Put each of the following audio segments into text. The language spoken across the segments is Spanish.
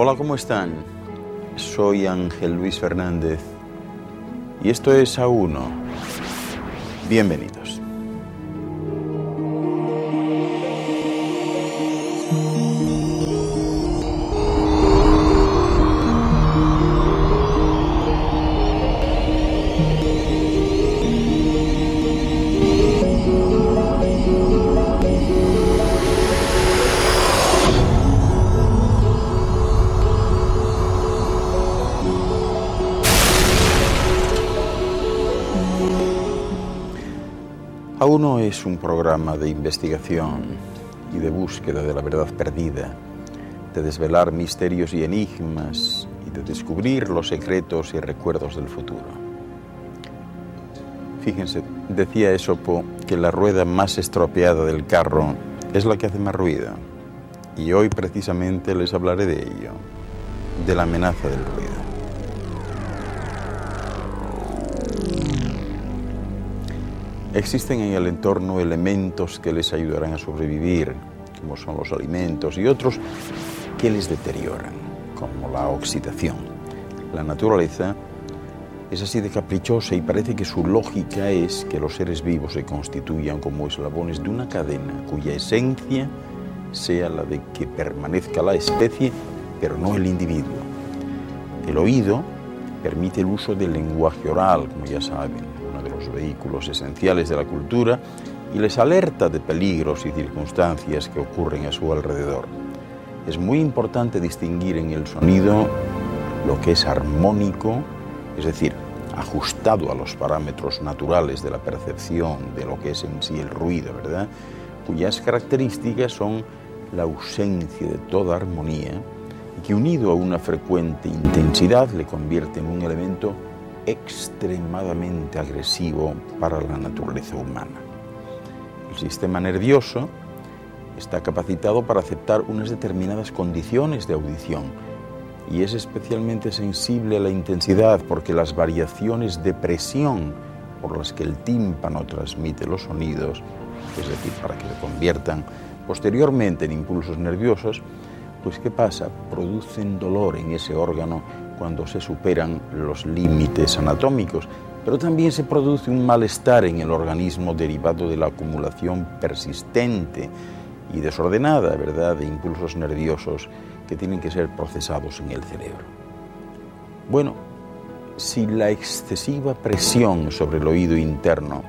Hola, ¿cómo están? Soy Ángel Luis Fernández y esto es A1. Bienvenidos. A1 es un programa de investigación y de búsqueda de la verdad perdida, de desvelar misterios y enigmas y de descubrir los secretos y recuerdos del futuro. Fíjense, decía Esopo que la rueda más estropeada del carro es la que hace más ruido. Y hoy precisamente les hablaré de ello, de la amenaza del ruido. Existen en el entorno elementos que les ayudarán a sobrevivir, como son los alimentos, y otros que les deterioran, como la oxidación. La naturaleza es así de caprichosa y parece que su lógica es que los seres vivos se constituyan como eslabones de una cadena cuya esencia sea la de que permanezca la especie, pero no el individuo. El oído permite el uso del lenguaje oral, como ya saben, de los vehículos esenciales de la cultura, y les alerta de peligros y circunstancias que ocurren a su alrededor. Es muy importante distinguir en el sonido lo que es armónico, es decir, ajustado a los parámetros naturales de la percepción de lo que es en sí el ruido, ¿verdad?, cuyas características son la ausencia de toda armonía y que, unido a una frecuente intensidad, le convierte en un elemento extremadamente agresivo para la naturaleza humana. El sistema nervioso está capacitado para aceptar unas determinadas condiciones de audición y es especialmente sensible a la intensidad porque las variaciones de presión por las que el tímpano transmite los sonidos, es decir, para que se conviertan posteriormente en impulsos nerviosos, pues ¿qué pasa? Producen dolor en ese órgano cuando se superan los límites anatómicos, pero también se produce un malestar en el organismo derivado de la acumulación persistente y desordenada, ¿verdad?, de impulsos nerviosos que tienen que ser procesados en el cerebro. Bueno, si la excesiva presión sobre el oído interno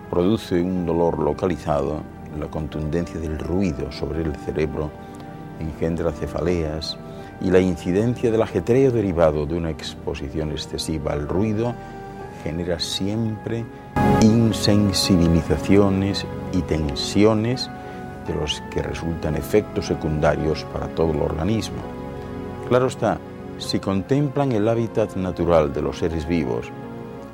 produce un dolor localizado, la contundencia del ruido sobre el cerebro engendra cefaleas, y la incidencia del ajetreo derivado de una exposición excesiva al ruido genera siempre insensibilizaciones y tensiones de los que resultan efectos secundarios para todo el organismo. Claro está, si contemplan el hábitat natural de los seres vivos,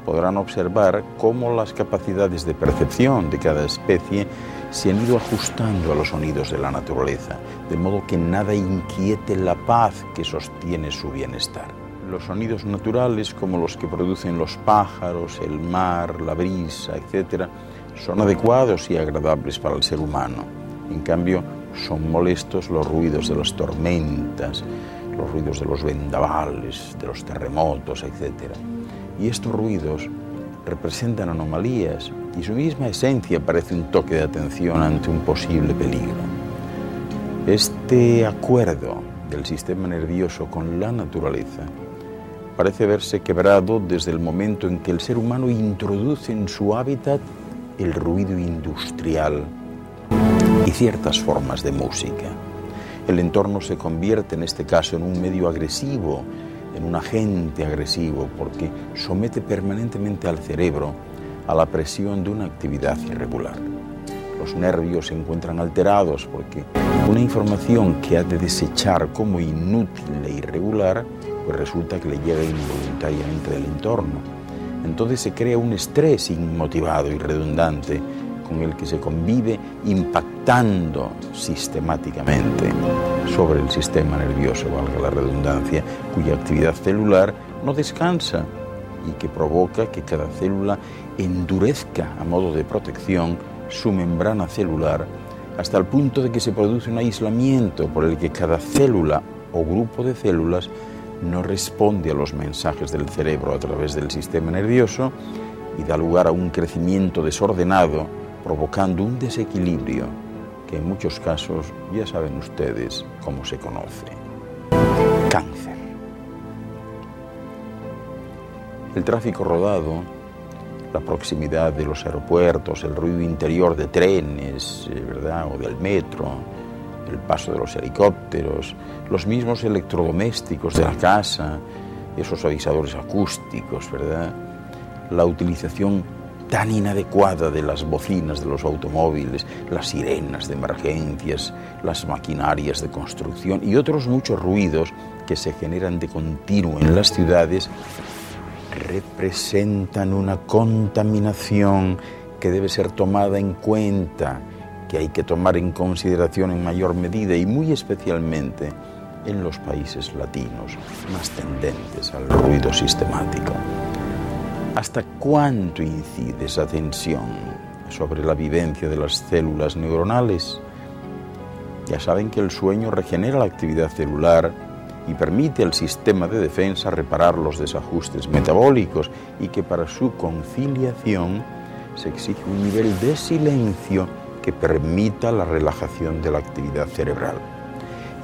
podrán observar cómo las capacidades de percepción de cada especie se han ido ajustando a los sonidos de la naturaleza, de modo que nada inquiete la paz que sostiene su bienestar. Los sonidos naturales, como los que producen los pájaros, el mar, la brisa, etc., son adecuados y agradables para el ser humano. En cambio, son molestos los ruidos de las tormentas, los ruidos de los vendavales, de los terremotos, etc. Y estos ruidos representan anomalías y su misma esencia parece un toque de atención ante un posible peligro. Este acuerdo del sistema nervioso con la naturaleza parece haberse quebrado desde el momento en que el ser humano introduce en su hábitat el ruido industrial y ciertas formas de música. El entorno se convierte en este caso en un medio agresivo, en un agente agresivo, porque somete permanentemente al cerebro a la presión de una actividad irregular. Los nervios se encuentran alterados porque una información que ha de desechar como inútil e irregular, pues resulta que le llega involuntariamente del entorno. Entonces se crea un estrés inmotivado y redundante con el que se convive impactando sistemáticamente sobre el sistema nervioso, valga la redundancia, cuya actividad celular no descansa y que provoca que cada célula endurezca a modo de protección su membrana celular hasta el punto de que se produce un aislamiento por el que cada célula o grupo de células no responde a los mensajes del cerebro a través del sistema nervioso y da lugar a un crecimiento desordenado, provocando un desequilibrio que en muchos casos ya saben ustedes cómo se conoce: cáncer. El tráfico rodado, la proximidad de los aeropuertos, el ruido interior de trenes, ¿verdad?, o del metro, el paso de los helicópteros, los mismos electrodomésticos de la casa, esos avisadores acústicos, ¿verdad?, la utilización tan inadecuada de las bocinas de los automóviles, las sirenas de emergencias, las maquinarias de construcción y otros muchos ruidos que se generan de continuo en las ciudades, representan una contaminación que debe ser tomada en cuenta, que hay que tomar en consideración en mayor medida y muy especialmente en los países latinos más tendentes al ruido sistemático. ¿Hasta cuánto incide esa tensión sobre la vivencia de las células neuronales? Ya saben que el sueño regenera la actividad celular y permite al sistema de defensa reparar los desajustes metabólicos y que para su conciliación se exige un nivel de silencio que permita la relajación de la actividad cerebral.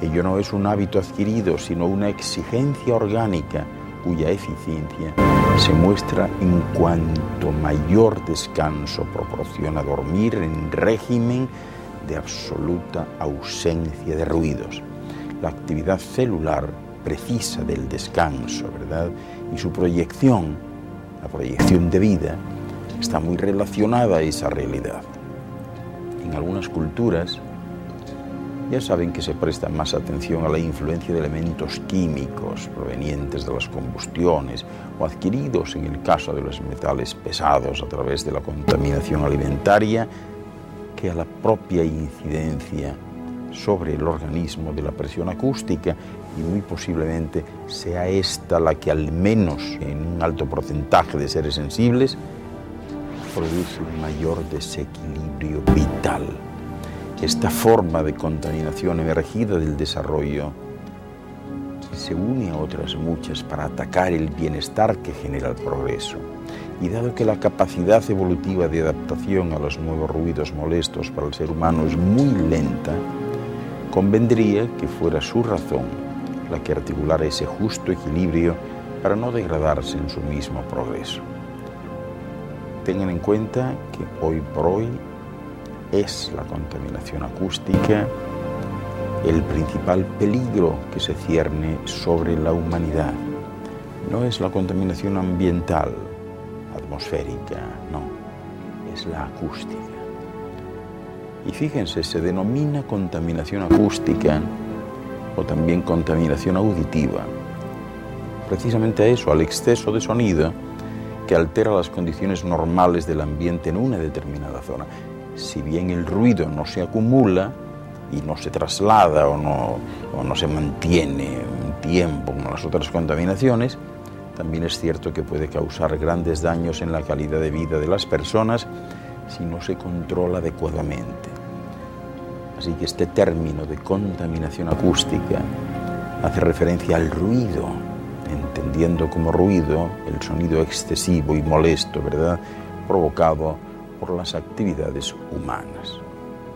Ello no es un hábito adquirido, sino una exigencia orgánica cuya eficiencia se muestra en cuanto mayor descanso proporciona dormir en régimen de absoluta ausencia de ruidos. La actividad celular precisa del descanso, ¿verdad? Y su proyección, la proyección de vida, está muy relacionada a esa realidad. En algunas culturas ya saben que se presta más atención a la influencia de elementos químicos provenientes de las combustiones o adquiridos en el caso de los metales pesados a través de la contaminación alimentaria que a la propia incidencia sobre el organismo de la presión acústica, y muy posiblemente sea esta la que, al menos en un alto porcentaje de seres sensibles, produce un mayor desequilibrio vital. Esta forma de contaminación emergida del desarrollo se une a otras muchas para atacar el bienestar que genera el progreso. Y dado que la capacidad evolutiva de adaptación a los nuevos ruidos molestos para el ser humano es muy lenta, convendría que fuera su razón la que articulara ese justo equilibrio para no degradarse en su mismo progreso. Tengan en cuenta que hoy por hoy es la contaminación acústica el principal peligro que se cierne sobre la humanidad. No es la contaminación ambiental, atmosférica, no, es la acústica. Y fíjense, se denomina contaminación acústica o también contaminación auditiva, precisamente a eso, al exceso de sonido que altera las condiciones normales del ambiente en una determinada zona. Si bien el ruido no se acumula y no se traslada o no se mantiene un tiempo como las otras contaminaciones, también es cierto que puede causar grandes daños en la calidad de vida de las personas si no se controla adecuadamente. Así que este término de contaminación acústica hace referencia al ruido, entendiendo como ruido el sonido excesivo y molesto, ¿verdad?, provocado por las actividades humanas.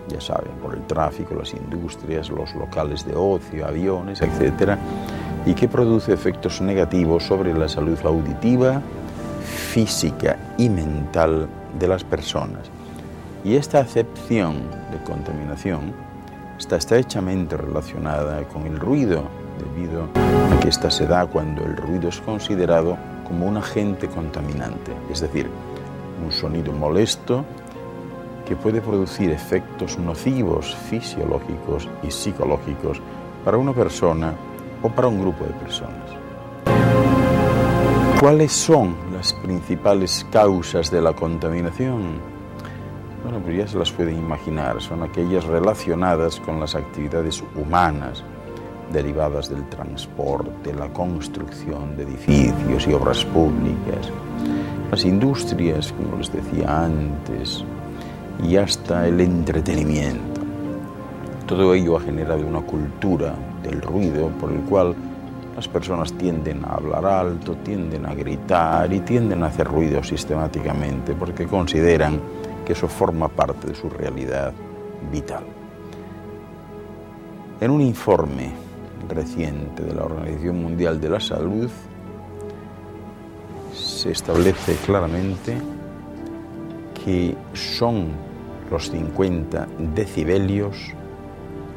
Ya saben, por el tráfico, las industrias, los locales de ocio, aviones, etc., y que produce efectos negativos sobre la salud auditiva, física y mental de las personas. Y esta acepción de contaminación está estrechamente relacionada con el ruido, debido a que esta se da cuando el ruido es considerado como un agente contaminante, es decir, un sonido molesto que puede producir efectos nocivos fisiológicos y psicológicos para una persona o para un grupo de personas. ¿Cuáles son las principales causas de la contaminación? Bueno, pues ya se las pueden imaginar, son aquellas relacionadas con las actividades humanas derivadas del transporte, la construcción de edificios y obras públicas, las industrias, como les decía antes, y hasta el entretenimiento. Todo ello ha generado una cultura del ruido por el cual las personas tienden a hablar alto, tienden a gritar y tienden a hacer ruido sistemáticamente porque consideran que eso forma parte de su realidad vital. En un informe reciente de la Organización Mundial de la Salud se establece claramente que son los 50 decibelios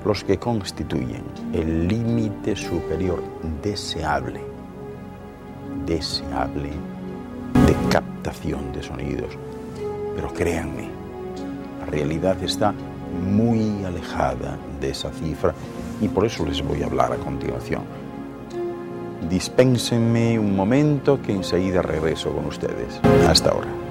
los que constituyen el límite superior deseable de captación de sonidos. Pero créanme, la realidad está muy alejada de esa cifra y por eso les voy a hablar a continuación. Dispénsenme un momento que enseguida regreso con ustedes. Hasta ahora.